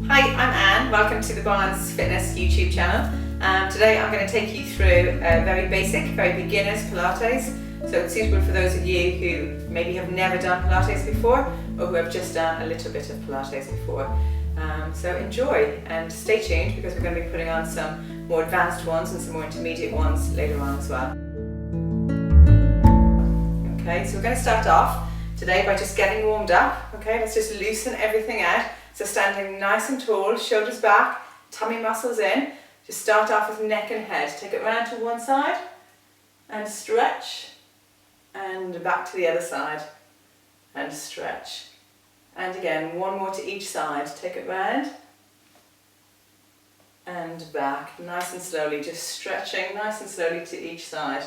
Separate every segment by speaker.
Speaker 1: Hi, I'm Anne. Welcome to the Balance Fitness YouTube channel. Today I'm going to take you through a very basic, very beginner's Pilates. So it's suitable for those of you who maybe have never done Pilates before or who have just done a little bit of Pilates before. So enjoy and stay tuned because we're going to be putting on some more advanced ones and some more intermediate ones later on as well. Okay, so we're going to start off today by just getting warmed up. Okay, let's just loosen everything out. So standing nice and tall, shoulders back, tummy muscles in. Just start off with neck and head. Take it round to one side and stretch, and back to the other side and stretch. And again, one more to each side. Take it round and back, nice and slowly, just stretching nice and slowly to each side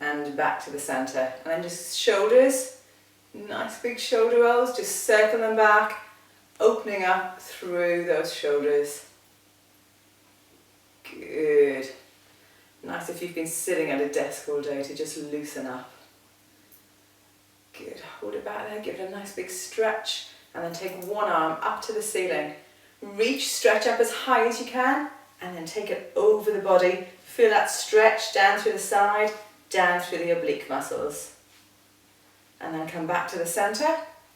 Speaker 1: and back to the center. And then just shoulders, nice big shoulder rolls, just circle them back, opening up through those shoulders. Good. Nice if you've been sitting at a desk all day to just loosen up. Good. Hold it back there, give it a nice big stretch, and then take one arm up to the ceiling. Reach, stretch up as high as you can, and then take it over the body. Feel that stretch down through the side, down through the oblique muscles. And then come back to the center.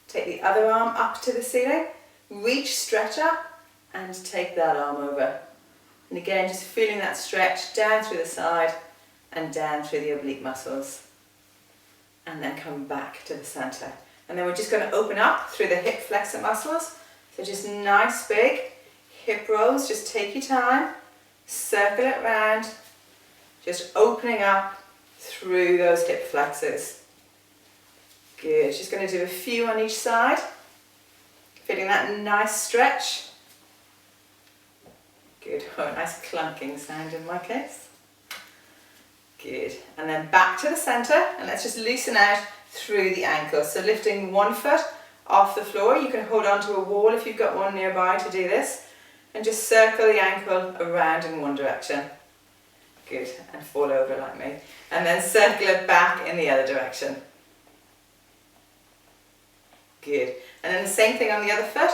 Speaker 1: Take the other arm up to the ceiling. Reach, stretch up, and take that arm over. And again, just feeling that stretch down through the side and down through the oblique muscles. And then come back to the center. And then we're just going to open up through the hip flexor muscles. So just nice big hip rolls. Just take your time. Circle it round. Just opening up through those hip flexors. Good. Just going to do a few on each side. Feeling that nice stretch. Good. Oh, nice clunking sound in my case. Good. And then back to the center, and let's just loosen out through the ankles. So lifting one foot off the floor. You can hold onto a wall if you've got one nearby to do this. And just circle the ankle around in one direction. Good. And fall over like me. And then circle it back in the other direction. Good. And then the same thing on the other foot.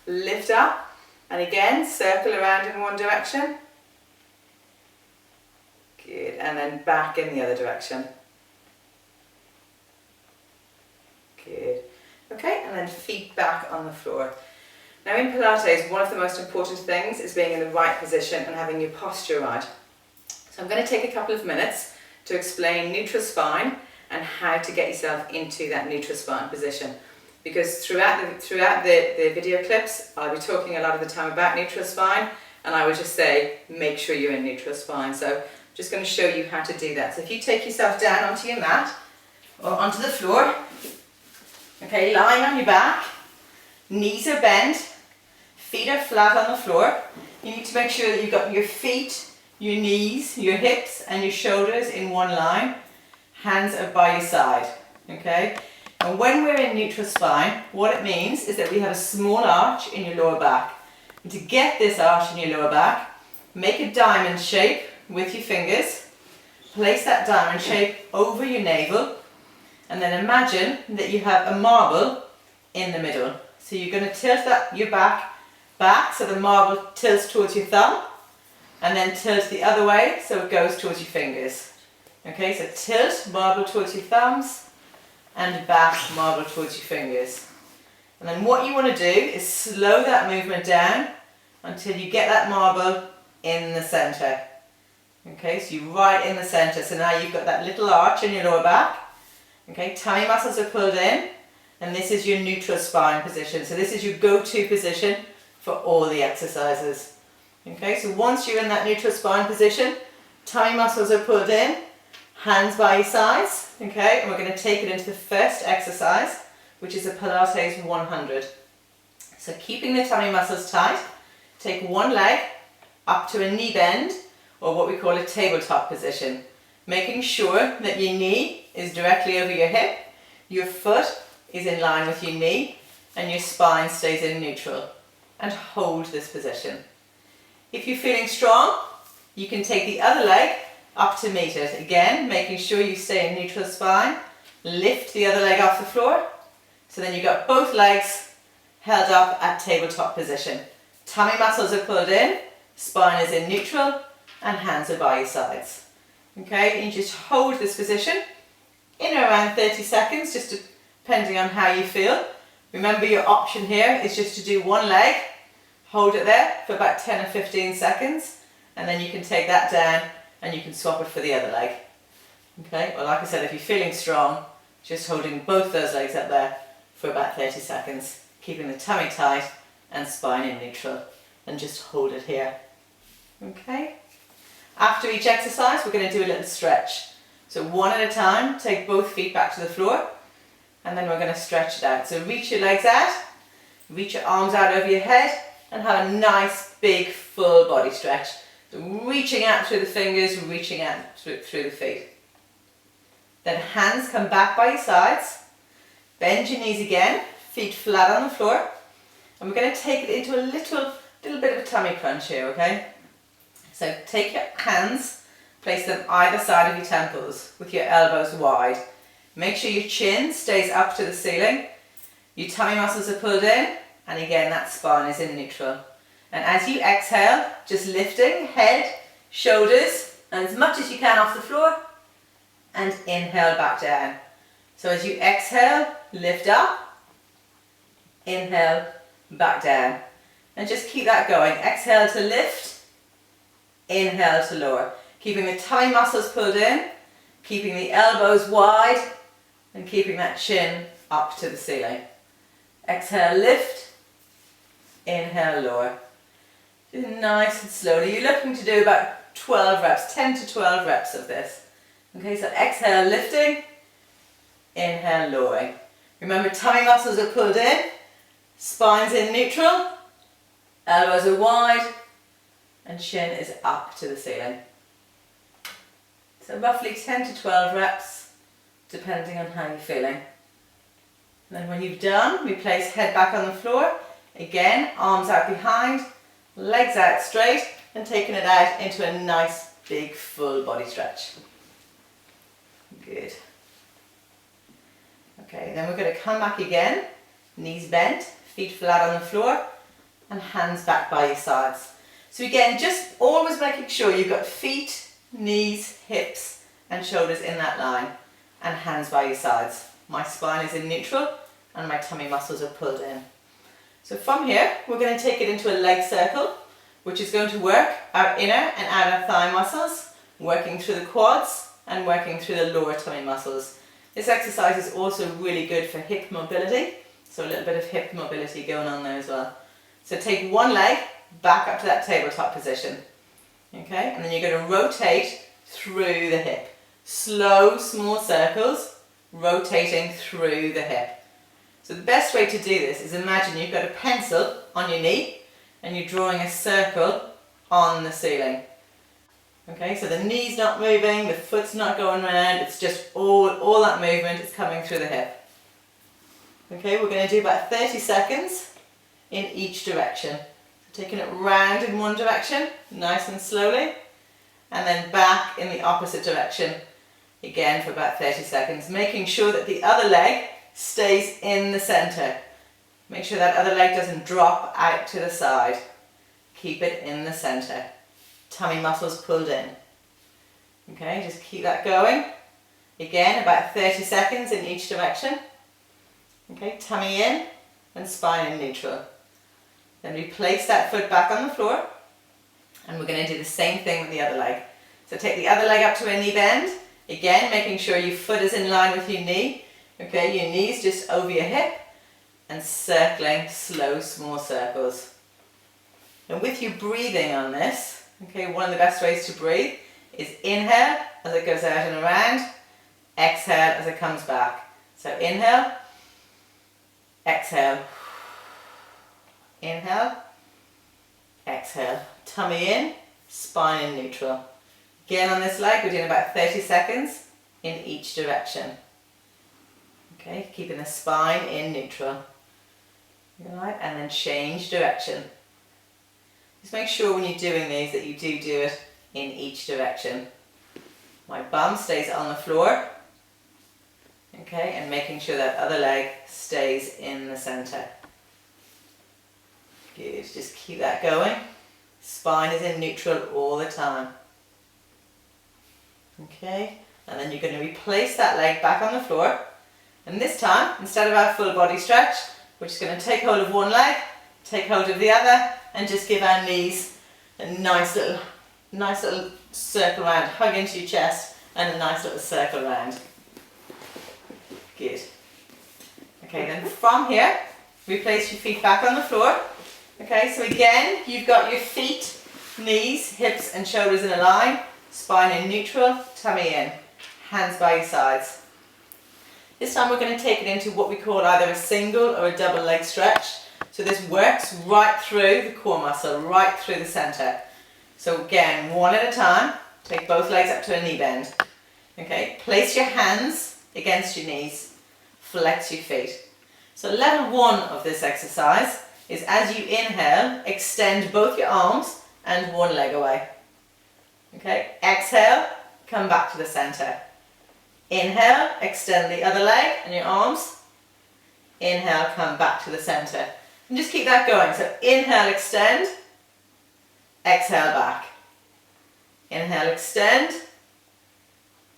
Speaker 1: Lift up. And again, circle around in one direction. Good. And then back in the other direction. Good. Okay, and then feet back on the floor. Now in Pilates, one of the most important things is being in the right position and having your posture right. So I'm going to take a couple of minutes to explain neutral spine and how to get yourself into that neutral spine position. Because throughout the video clips, I'll be talking a lot of the time about neutral spine, and I would just say, make sure you're in neutral spine. So I'm just going to show you how to do that. So if you take yourself down onto your mat, or onto the floor, okay, lying on your back, knees are bent, feet are flat on the floor. You need to make sure that you've got your feet, your knees, your hips, and your shoulders in one line. Hands are by your side, okay? And when we're in neutral spine, what it means is that we have a small arch in your lower back. And to get this arch in your lower back, make a diamond shape with your fingers. Place that diamond shape over your navel. And then imagine that you have a marble in the middle. So you're going to tilt your back so the marble tilts towards your thumb. And then tilt the other way so it goes towards your fingers. Okay, so tilt, marble towards your thumbs. And back, marble towards your fingers. And then what you want to do is slow that movement down until you get that marble in the center. Okay, so you're right in the center. So now you've got that little arch in your lower back. Okay, tummy muscles are pulled in, and this is your neutral spine position. So this is your go-to position for all the exercises. Okay, so once you're in that neutral spine position, tummy muscles are pulled in, hands by your sides, okay, and we're going to take it into the first exercise, which is a Pilates 100. So keeping the tummy muscles tight, take one leg up to a knee bend, or what we call a tabletop position, making sure that your knee is directly over your hip, your foot is in line with your knee, and your spine stays in neutral. And hold this position. If you're feeling strong, you can take the other leg up to meet it. Again, making sure you stay in neutral spine. Lift the other leg off the floor. So then you've got both legs held up at tabletop position. Tummy muscles are pulled in, spine is in neutral, and hands are by your sides. Okay, and you just hold this position in around 30 seconds, just depending on how you feel. Remember, your option here is just to do one leg, hold it there for about 10 or 15 seconds, and then you can take that down and you can swap it for the other leg. Okay, well, like I said, if you're feeling strong, just holding both those legs up there for about 30 seconds, keeping the tummy tight and spine in neutral, and just hold it here. Okay, after each exercise, we're going to do a little stretch. So one at a time, take both feet back to the floor, and then we're going to stretch it out. So reach your legs out, reach your arms out over your head, and have a nice big full body stretch. So reaching out through the fingers, reaching out through the feet. Then hands come back by your sides, bend your knees again, feet flat on the floor, and we're going to take it into a little bit of a tummy crunch here, okay? So take your hands, place them either side of your temples with your elbows wide. Make sure your chin stays up to the ceiling, your tummy muscles are pulled in, and again that spine is in neutral. And as you exhale, just lifting head, shoulders, and as much as you can off the floor, and inhale back down. So as you exhale, lift up, inhale, back down. And just keep that going. Exhale to lift, inhale to lower. Keeping the tummy muscles pulled in, keeping the elbows wide, and keeping that chin up to the ceiling. Exhale, lift, inhale, lower. Do nice and slowly. You're looking to do about 12 reps, 10 to 12 reps of this. Okay, so exhale, lifting, inhale, lowering. Remember, tummy muscles are pulled in, spine's in neutral, elbows are wide, and chin is up to the ceiling. So roughly 10 to 12 reps, depending on how you're feeling. And then when you've done, we place head back on the floor. Again, arms out behind, legs out straight, and taking it out into a nice big full body stretch. Good. Okay, then we're going to come back again, knees bent, feet flat on the floor, and hands back by your sides. So again, just always making sure you've got feet, knees, hips, and shoulders in that line, and hands by your sides. My spine is in neutral, and my tummy muscles are pulled in. So from here, we're going to take it into a leg circle, which is going to work our inner and outer thigh muscles, working through the quads, and working through the lower tummy muscles. This exercise is also really good for hip mobility, so a little bit of hip mobility going on there as well. So take one leg back up to that tabletop position, okay, and then you're going to rotate through the hip. Slow, small circles, rotating through the hip. So the best way to do this is imagine you've got a pencil on your knee and you're drawing a circle on the ceiling. Okay, so the knee's not moving, the foot's not going around, it's just all that movement is coming through the hip. Okay, we're going to do about 30 seconds in each direction. So taking it round in one direction, nice and slowly, and then back in the opposite direction, again for about 30 seconds, making sure that the other leg stays in the center. Make sure that other leg doesn't drop out to the side. Keep it in the center. Tummy muscles pulled in. Okay, just keep that going. Again, about 30 seconds in each direction. Okay, tummy in and spine in neutral. Then we place that foot back on the floor and we're going to do the same thing with the other leg. So take the other leg up to a knee bend. Again, making sure your foot is in line with your knee. Okay, your knees just over your hip and circling slow, small circles. And with you breathing on this, okay, one of the best ways to breathe is inhale as it goes out and around, exhale as it comes back. So inhale, exhale, inhale, exhale. Tummy in, spine in neutral. Again on this leg, we're doing about 30 seconds in each direction. Okay, keeping the spine in neutral. Alright, and then change direction. Just make sure when you're doing these that you do it in each direction. My bum stays on the floor. Okay, and making sure that other leg stays in the center. Good, just keep that going. Spine is in neutral all the time. Okay, and then you're going to replace that leg back on the floor. And this time, instead of our full body stretch, we're just going to take hold of one leg, take hold of the other, and just give our knees a nice little circle round. Hug into your chest and a nice little circle round. Good. Okay, then from here, replace your feet back on the floor. Okay, so again, you've got your feet, knees, hips and shoulders in a line, spine in neutral, tummy in, hands by your sides. This time we're going to take it into what we call either a single or a double leg stretch. So this works right through the core muscle, right through the center. So again, one at a time, take both legs up to a knee bend. Okay, place your hands against your knees, flex your feet. So level one of this exercise is as you inhale, extend both your arms and one leg away. Okay, exhale, come back to the center. Inhale, extend the other leg and your arms. Inhale, come back to the center. And just keep that going. So inhale, extend. Exhale, back. Inhale, extend.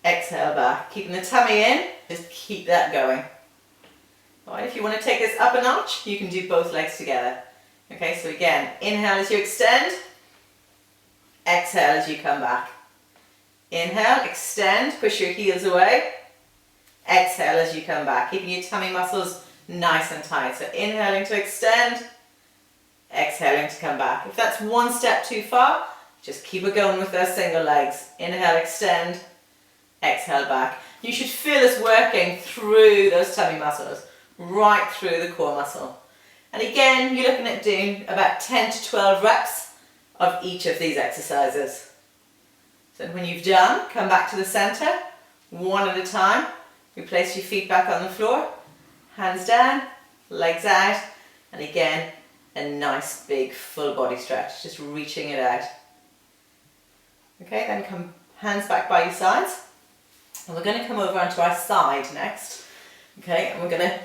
Speaker 1: Exhale, back. Keeping the tummy in, just keep that going. Alright, if you want to take this up a notch, you can do both legs together. Okay, so again, inhale as you extend. Exhale as you come back. Inhale, extend, push your heels away. Exhale as you come back, keeping your tummy muscles nice and tight. So inhaling to extend, exhaling to come back. If that's one step too far, just keep it going with those single legs. Inhale, extend, exhale back. You should feel this working through those tummy muscles, right through the core muscle. And again, you're looking at doing about 10 to 12 reps of each of these exercises. So when you've done, come back to the center, one at a time. Replace your feet back on the floor, hands down, legs out, and again, a nice big full body stretch, just reaching it out. Okay, then come hands back by your sides. And we're going to come over onto our side next. Okay, and we're going to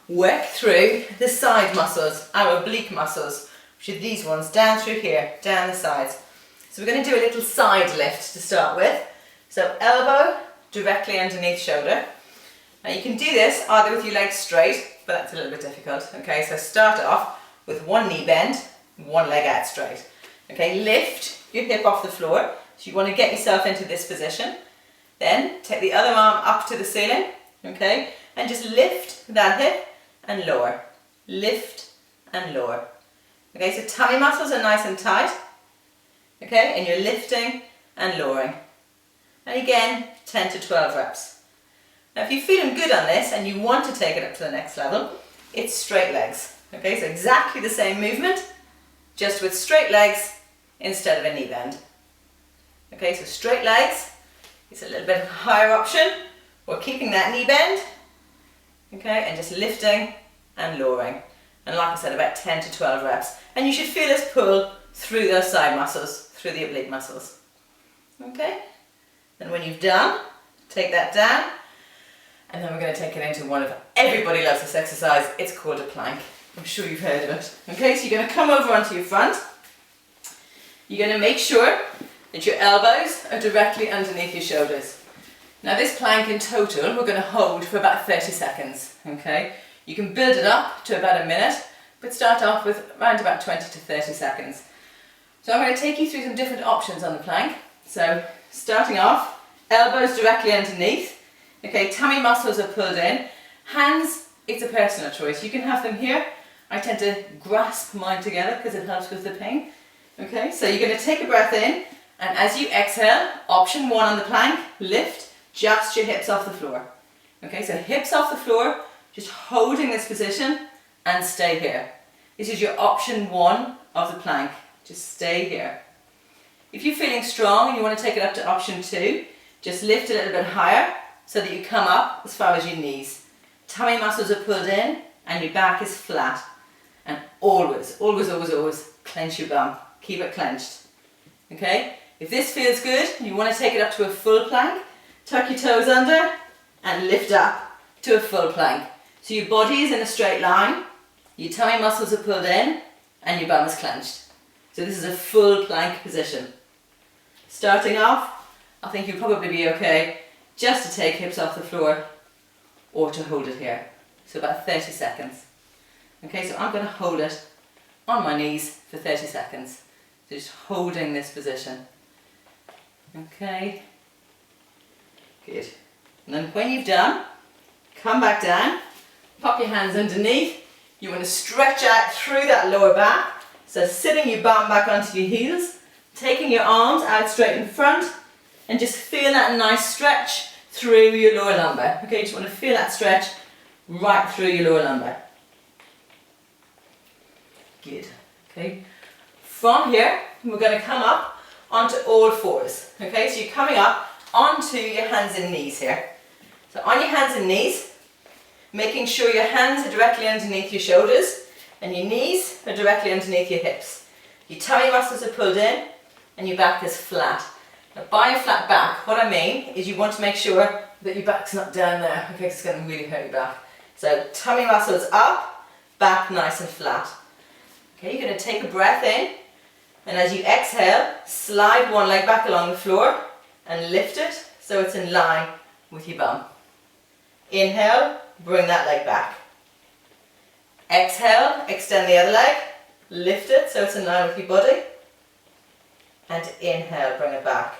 Speaker 1: work through the side muscles, our oblique muscles, which are these ones down through here, down the sides. So we're going to do a little side lift to start with. So elbow directly underneath shoulder. Now you can do this either with your legs straight, but that's a little bit difficult. Okay, so start off with one knee bend, one leg out straight. Okay, lift your hip off the floor. So you want to get yourself into this position. Then take the other arm up to the ceiling, okay, and just lift that hip and lower. Lift and lower. Okay, so tummy muscles are nice and tight. Okay, and you're lifting and lowering. And again, 10 to 12 reps. Now if you're feeling good on this and you want to take it up to the next level, it's straight legs. Okay, so exactly the same movement, just with straight legs instead of a knee bend. Okay, so straight legs, it's a little bit higher option. We're keeping that knee bend, okay, and just lifting and lowering. And like I said, about 10 to 12 reps. And you should feel this pull through those side muscles, through the oblique muscles. Okay, then when you've done, take that down, and then we're going to take it into one of, everybody loves this exercise, it's called a plank. I'm sure you've heard of it. Okay, so you're going to come over onto your front. You're going to make sure that your elbows are directly underneath your shoulders. Now this plank in total, we're going to hold for about 30 seconds. Okay, you can build it up to about a minute, but start off with around about 20 to 30 seconds. So I'm going to take you through some different options on the plank. So starting off, elbows directly underneath. Okay, tummy muscles are pulled in. Hands, it's a personal choice. You can have them here. I tend to grasp mine together because it helps with the pain. Okay, so you're going to take a breath in, and as you exhale, option one on the plank, lift just your hips off the floor. Okay, so hips off the floor, just holding this position and stay here. This is your option one of the plank. Just stay here. If you're feeling strong and you want to take it up to option two, just lift a little bit higher so that you come up as far as your knees. Tummy muscles are pulled in and your back is flat. And always, always, always, always clench your bum. Keep it clenched. Okay? If this feels good and you want to take it up to a full plank, tuck your toes under and lift up to a full plank. So your body is in a straight line, your tummy muscles are pulled in, and your bum is clenched. So this is a full plank position. Starting off, I think you'll probably be okay just to take hips off the floor or to hold it here. So about 30 seconds. Okay, so I'm going to hold it on my knees for 30 seconds. So just holding this position. Okay, good. And then when you've done, come back down, pop your hands underneath. You want to stretch out through that lower back. So sitting your bum back onto your heels, taking your arms out straight in front, and just feel that nice stretch through your lower lumbar. Okay, you just want to feel that stretch right through your lower lumbar. Good. Okay. From here, we're going to come up onto all fours. Okay, so you're coming up onto your hands and knees here. So on your hands and knees, making sure your hands are directly underneath your shoulders and your knees are directly underneath your hips. Your tummy muscles are pulled in and your back is flat. Now by a flat back, what I mean is you want to make sure that your back's not down there, okay, because it's going to really hurt your back. So tummy muscles up, back nice and flat. Okay, you're going to take a breath in, and as you exhale, slide one leg back along the floor and lift it so it's in line with your bum. Inhale, bring that leg back. Exhale, extend the other leg, lift it so it's in line with your body. And inhale, bring it back.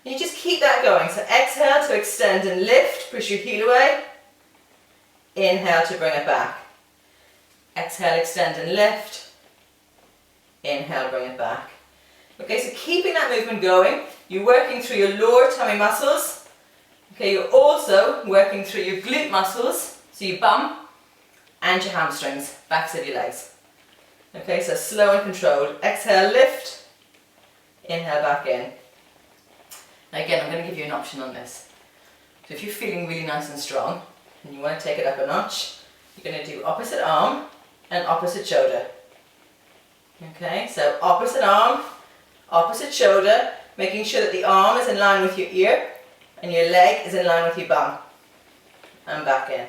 Speaker 1: And you just keep that going. So exhale to extend and lift, push your heel away. Inhale to bring it back. Exhale, extend and lift. Inhale, bring it back. Okay, so keeping that movement going, you're working through your lower tummy muscles. Okay, you're also working through your glute muscles, so your bum and your hamstrings, backs of your legs. Okay, so slow and controlled. Exhale, lift. Inhale, back in. Now again, I'm going to give you an option on this. So if you're feeling really nice and strong and you want to take it up a notch, you're going to do opposite arm and opposite shoulder. Okay, so opposite arm, opposite shoulder, making sure that the arm is in line with your ear and your leg is in line with your bum. And back in.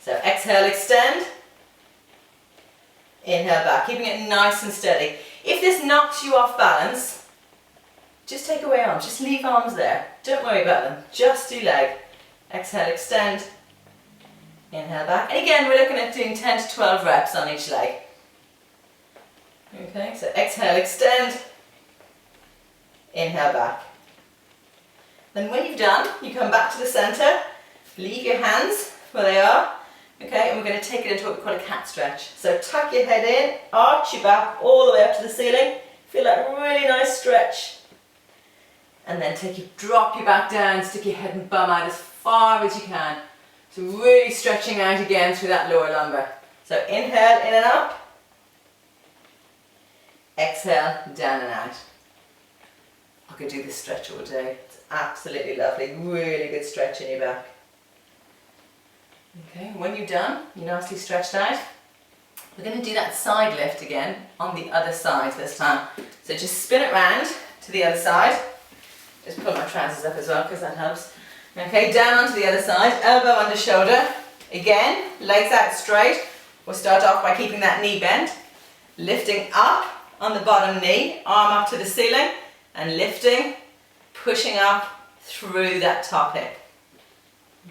Speaker 1: So exhale, extend. Inhale, back, keeping it nice and steady. If this knocks you off balance, just take away arms, just leave arms there. Don't worry about them, just do leg. Exhale, extend. Inhale, back. And again, we're looking at doing 10 to 12 reps on each leg. Okay, so exhale, extend. Inhale, back. Then when you've done, you come back to the center, leave your hands where they are. Okay, and we're going to take it into what we call a cat stretch. So tuck your head in, arch your back all the way up to the ceiling. Feel that really nice stretch. And then drop your back down, stick your head and bum out as far as you can. So really stretching out again through that lower lumbar. So inhale, in and up. Exhale, down and out. I could do this stretch all day. It's absolutely lovely, really good stretch in your back. Okay, when you're done, you're nicely stretched out. We're going to do that side lift again on the other side this time. So just spin it round to the other side. Just pull my trousers up as well because that helps. Okay, down onto the other side, elbow under shoulder. Again, legs out straight. We'll start off by keeping that knee bent. Lifting up on the bottom knee, arm up to the ceiling, and lifting, pushing up through that top hip.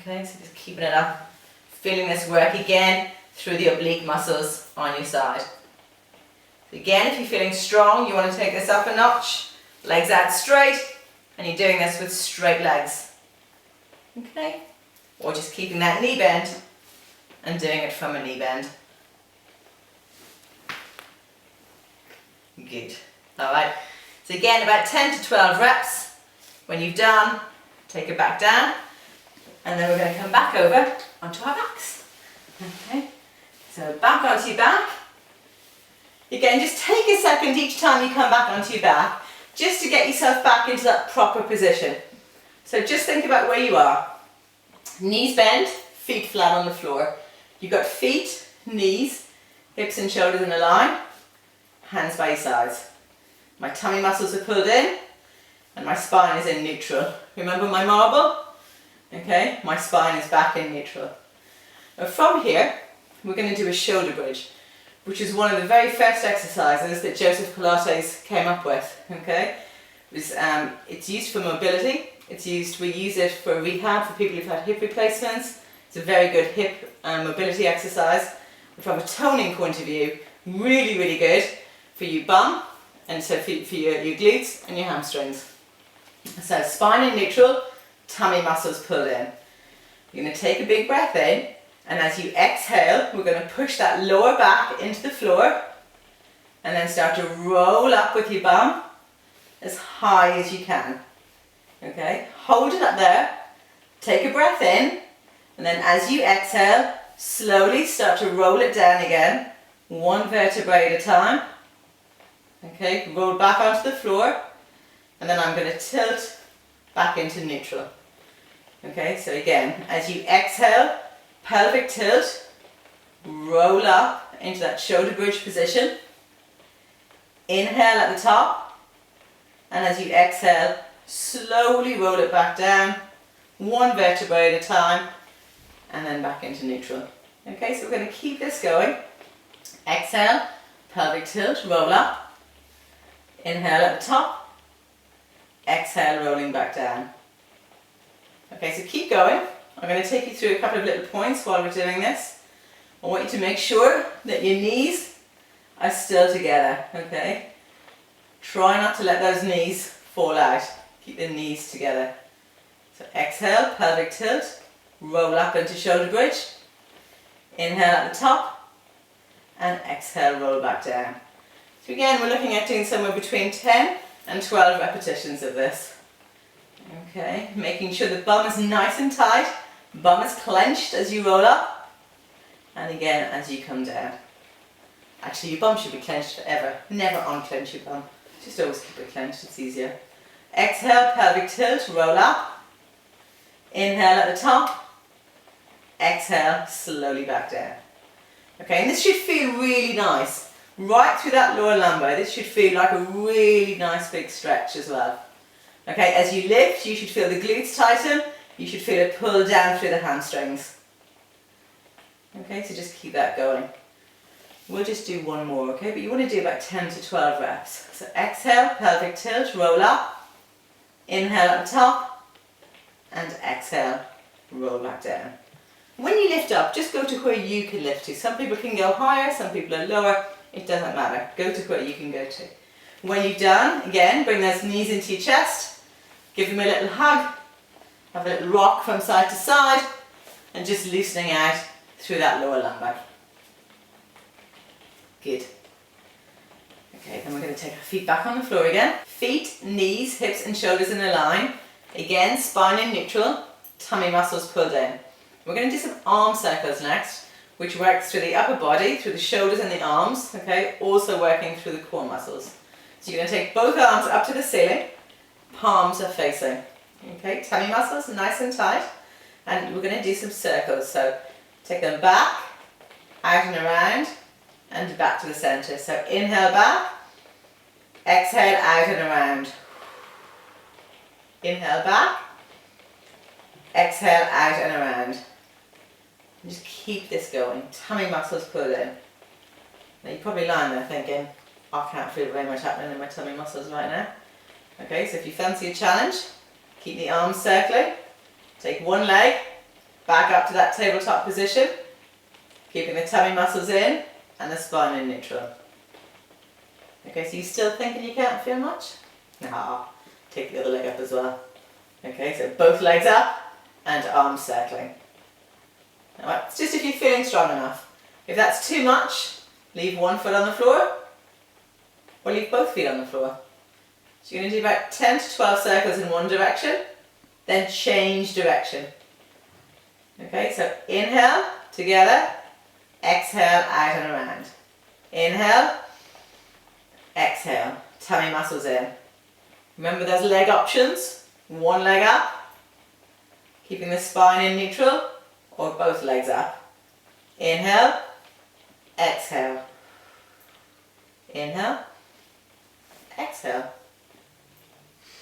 Speaker 1: Okay, so just keeping it up. Feeling this work again through the oblique muscles on your side. So again, if you're feeling strong, you want to take this up a notch. Legs out straight, and you're doing this with straight legs. Okay? Or just keeping that knee bent and doing it from a knee bend. Good. Alright. So again, about 10 to 12 reps. When you've done, take it back down. And then we're going to come back over onto our backs. Okay, so back onto your back. Again, just take a second each time you come back onto your back, just to get yourself back into that proper position. So just think about where you are. Knees bent, feet flat on the floor. You've got feet, knees, hips and shoulders in a line, hands by your sides. My tummy muscles are pulled in, and my spine is in neutral. Remember my marble? Okay, my spine is back in neutral. Now from here, we're going to do a shoulder bridge. which is one of the very first exercises that Joseph Pilates came up with. Okay, it's used for mobility. We use it for rehab for people who've had hip replacements. It's a very good hip mobility exercise. From a toning point of view, really, really good for your bum and so for your glutes and your hamstrings. So spine in neutral, tummy muscles pulled in. You're going to take a big breath in, and as you exhale, we're going to push that lower back into the floor and then start to roll up with your bum as high as you can. Okay, hold it up there, take a breath in, and then as you exhale, slowly start to roll it down again, one vertebrae at a time. Okay, roll back onto the floor, and then I'm going to tilt back into neutral. Okay, so again, as you exhale, pelvic tilt, roll up into that shoulder bridge position. Inhale at the top, and as you exhale, slowly roll it back down, one vertebrae at a time, and then back into neutral. Okay, so we're going to keep this going. Exhale, pelvic tilt, roll up. Inhale at the top. Exhale, rolling back down. Okay, so keep going. I'm going to take you through a couple of little points while we're doing this. I want you to make sure that your knees are still together, okay? Try not to let those knees fall out. Keep the knees together. So exhale, pelvic tilt, roll up into shoulder bridge. Inhale at the top, and exhale, roll back down. So again, we're looking at doing somewhere between 10 and 12 repetitions of this. Okay, making sure the bum is nice and tight, bum is clenched as you roll up, and again as you come down. Actually, your bum should be clenched forever. Never unclench your bum. Just always keep it clenched, it's easier. Exhale, pelvic tilt, roll up. Inhale at the top. Exhale, slowly back down. Okay, and this should feel really nice. Right through that lower lumbar, this should feel like a really nice big stretch as well. Okay, as you lift, you should feel the glutes tighten. You should feel it pull down through the hamstrings. Okay, so just keep that going. We'll just do one more, okay? But you want to do about 10 to 12 reps. So exhale, pelvic tilt, roll up. Inhale at the top. And exhale, roll back down. When you lift up, just go to where you can lift to. Some people can go higher, some people are lower. It doesn't matter. Go to where you can go to. When you've done, again, bring those knees into your chest. Give them a little hug. Have a little rock from side to side. And just loosening out through that lower lumbar. Good. Okay, then we're going to take our feet back on the floor again. Feet, knees, hips and shoulders in a line. Again, spine in neutral, tummy muscles pulled in. We're going to do some arm circles next, which works through the upper body, through the shoulders and the arms, okay, also working through the core muscles. So you're going to take both arms up to the ceiling, palms are facing. Okay, tummy muscles nice and tight, and we're going to do some circles. So take them back, out and around, and back to the center. So inhale back, exhale out and around. Inhale back, exhale out and around. And just keep this going. Tummy muscles pull in. Now you're probably lying there thinking, I can't feel very much happening in my tummy muscles right now. Okay, so if you fancy a challenge, keep the arms circling. Take one leg, back up to that tabletop position, keeping the tummy muscles in and the spine in neutral. Okay, so you're still thinking you can't feel much? Nah, take the other leg up as well. Okay, so both legs up and arms circling. Alright, it's just if you're feeling strong enough. If that's too much, leave one foot on the floor or leave both feet on the floor. So you're going to do about 10 to 12 circles in one direction, then change direction. Okay, so inhale, together, exhale, out and around. Inhale, exhale, tummy muscles in. Remember those leg options, one leg up, keeping the spine in neutral, or both legs up. Inhale, exhale. Inhale, exhale.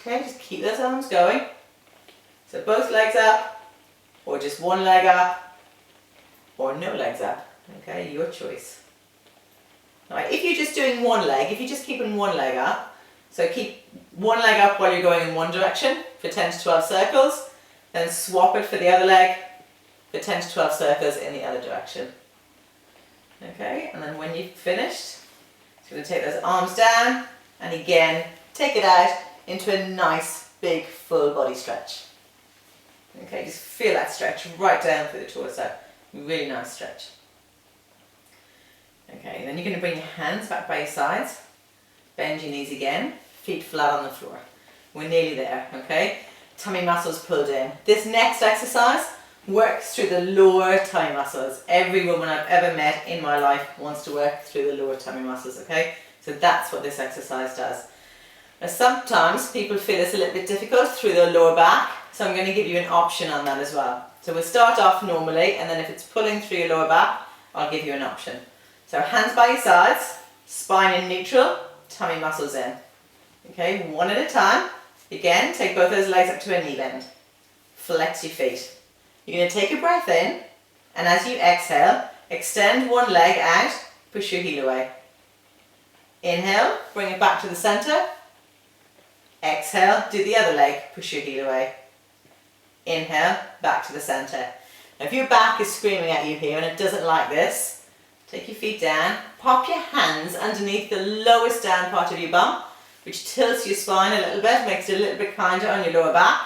Speaker 1: Okay, just keep those arms going. So both legs up, or just one leg up, or no legs up. Okay, your choice. Alright, if you're just doing one leg, if you're just keeping one leg up, so keep one leg up while you're going in one direction for 10 to 12 circles, then swap it for the other leg for 10 to 12 circles in the other direction. Okay, and then when you've finished, you're going to take those arms down and again take it out into a nice big full body stretch. Okay, just feel that stretch right down through the torso. Really nice stretch. Okay, then you're going to bring your hands back by your sides, bend your knees again, feet flat on the floor. We're nearly there, okay? Tummy muscles pulled in. This next exercise works through the lower tummy muscles. Every woman I've ever met in my life wants to work through the lower tummy muscles, okay? So that's what this exercise does. Now sometimes people feel it's a little bit difficult through the lower back, so I'm going to give you an option on that as well. So we'll start off normally, and then if it's pulling through your lower back, I'll give you an option. So hands by your sides, spine in neutral, tummy muscles in. Okay, one at a time. Again, take both those legs up to a knee bend. Flex your feet. You're going to take a breath in, and as you exhale, extend one leg out, push your heel away. Inhale, bring it back to the center. Exhale, do the other leg, push your heel away. Inhale, back to the center. Now if your back is screaming at you here and it doesn't like this, take your feet down, pop your hands underneath the lowest down part of your bum, which tilts your spine a little bit, makes it a little bit kinder on your lower back.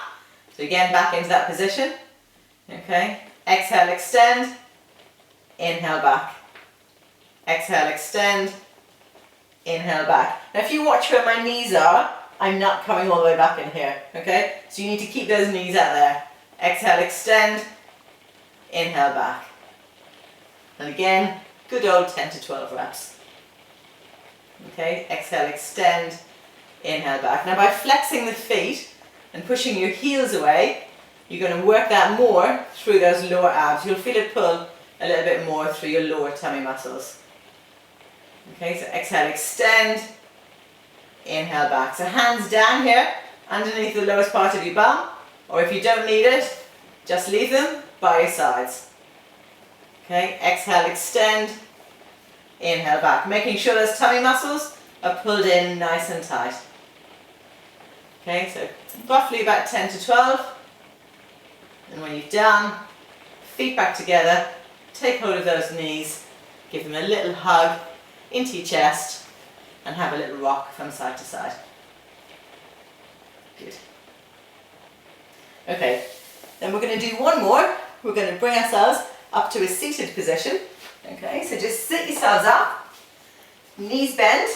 Speaker 1: So again, back into that position. Okay, exhale, extend, inhale, back. Exhale, extend, inhale, back. Now if you watch where my knees are, I'm not coming all the way back in here, okay? So you need to keep those knees out there. Exhale, extend, inhale, back. And again, good old 10 to 12 reps. Okay, exhale, extend, inhale, back. Now by flexing the feet and pushing your heels away, you're going to work that more through those lower abs. You'll feel it pull a little bit more through your lower tummy muscles. Okay, so exhale, extend, inhale, back. So hands down here, underneath the lowest part of your bum, or if you don't need it, just leave them by your sides. Okay, exhale, extend, inhale, back. Making sure those tummy muscles are pulled in nice and tight. Okay, so roughly about 10 to 12. And when you're done, feet back together, take hold of those knees, give them a little hug into your chest, and have a little rock from side to side. Good. Okay, then we're going to do one more. We're going to bring ourselves up to a seated position. Okay, so just sit yourselves up, knees bent,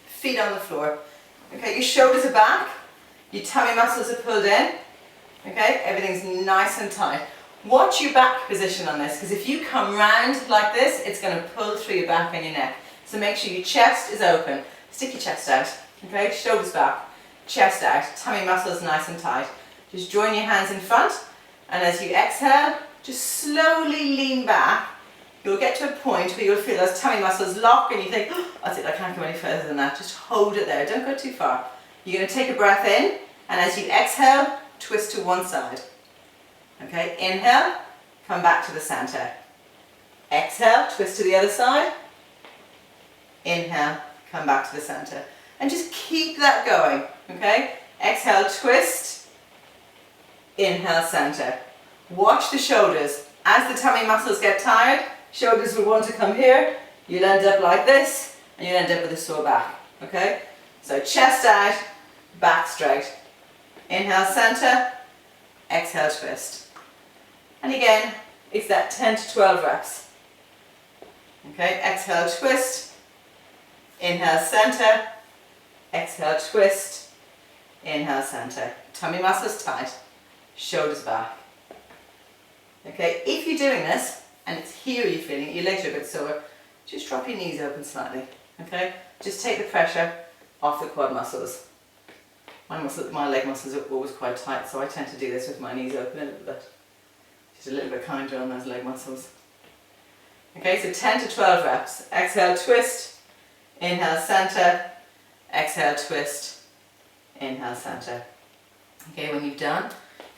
Speaker 1: feet on the floor. Okay, your shoulders are back, your tummy muscles are pulled in. Okay, everything's nice and tight. Watch your back position on this, because if you come round like this, it's going to pull through your back and your neck. So make sure your chest is open. Stick your chest out. Okay, shoulders back, chest out, tummy muscles nice and tight. Just join your hands in front, and as you exhale, just slowly lean back. You'll get to a point where you'll feel those tummy muscles lock and you think, oh, that's it, I can't go any further than that. Just hold it there, don't go too far. You're going to take a breath in, and as you exhale, twist to one side. Okay, inhale, come back to the center. Exhale, twist to the other side. Inhale, come back to the center. And just keep that going, okay? Exhale, twist. Inhale, center. Watch the shoulders. As the tummy muscles get tired, shoulders will want to come here. You'll end up like this, and you'll end up with a sore back, okay? So chest out, back straight. Inhale, center. Exhale, twist. And again, it's that 10 to 12 reps. Okay, exhale, twist. Inhale, center. Exhale, twist. Inhale, center. Tummy muscles tight. Shoulders back. Okay, if you're doing this, and it's here you're feeling it, your legs are a bit sore, just drop your knees open slightly. Okay, just take the pressure off the quad muscles. My leg muscles are always quite tight, so I tend to do this with my knees open a little bit. Just a little bit kinder on those leg muscles. Okay, so 10 to 12 reps. Exhale, twist. Inhale, center. Exhale, twist. Inhale, center. Okay, when you've done,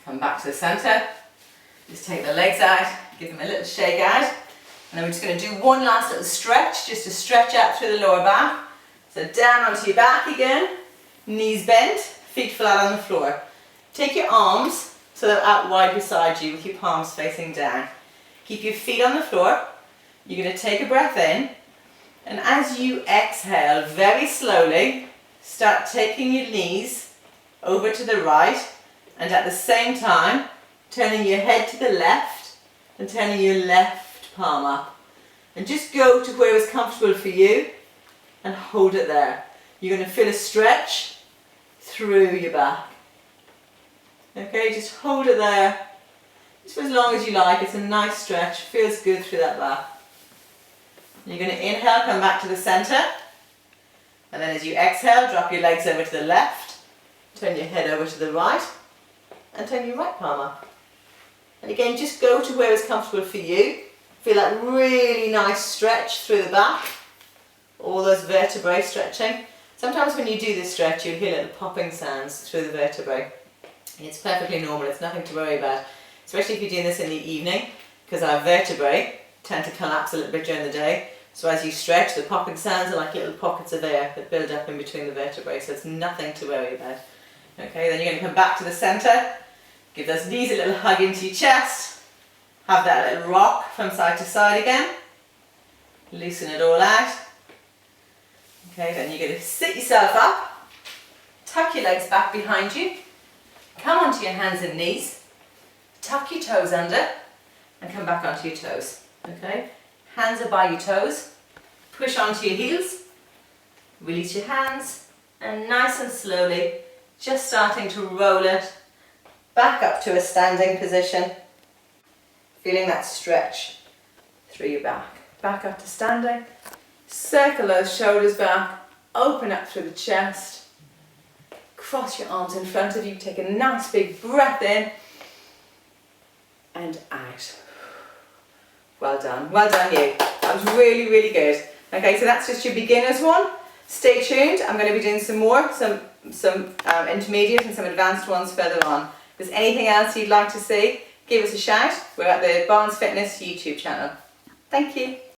Speaker 1: come back to the center. Just take the legs out, give them a little shake out. And then we're just going to do one last little stretch, just to stretch out through the lower back. So down onto your back again, knees bent, feet flat on the floor. Take your arms so they're out wide beside you with your palms facing down. Keep your feet on the floor. You're going to take a breath in, and as you exhale, very slowly, start taking your knees over to the right, and at the same time, turning your head to the left and turning your left palm up. And just go to where is comfortable for you and hold it there. You're going to feel a stretch through your back. Okay, just hold it there, just for as long as you like. It's a nice stretch, feels good through that back. You're going to inhale, come back to the center, and then as you exhale, drop your legs over to the left, turn your head over to the right, and turn your right palm up. And again, just go to where is comfortable for you. Feel that really nice stretch through the back, all those vertebrae stretching. Sometimes when you do this stretch, you'll hear little popping sounds through the vertebrae. It's perfectly normal, it's nothing to worry about, especially if you're doing this in the evening, because our vertebrae tend to collapse a little bit during the day. So as you stretch, the popping sounds are like little pockets of air that build up in between the vertebrae, so it's nothing to worry about. Okay, then you're going to come back to the centre, give those knees a little hug into your chest, have that little rock from side to side again, loosen it all out. Okay, then you're going to sit yourself up, tuck your legs back behind you, come onto your hands and knees, tuck your toes under, and come back onto your toes. Okay, hands are by your toes, push onto your heels, release your hands, and nice and slowly, just starting to roll it back up to a standing position, feeling that stretch through your back. Back up to standing, circle those shoulders back, open up through the chest, cross your arms in front of you, take a nice big breath in, and out. Well done you. That was really, really good. Okay, so that's just your beginner's one. Stay tuned, I'm going to be doing some more, some intermediate and some advanced ones further on. If there's anything else you'd like to see, give us a shout. We're at the Barnes Fitness YouTube channel. Thank you.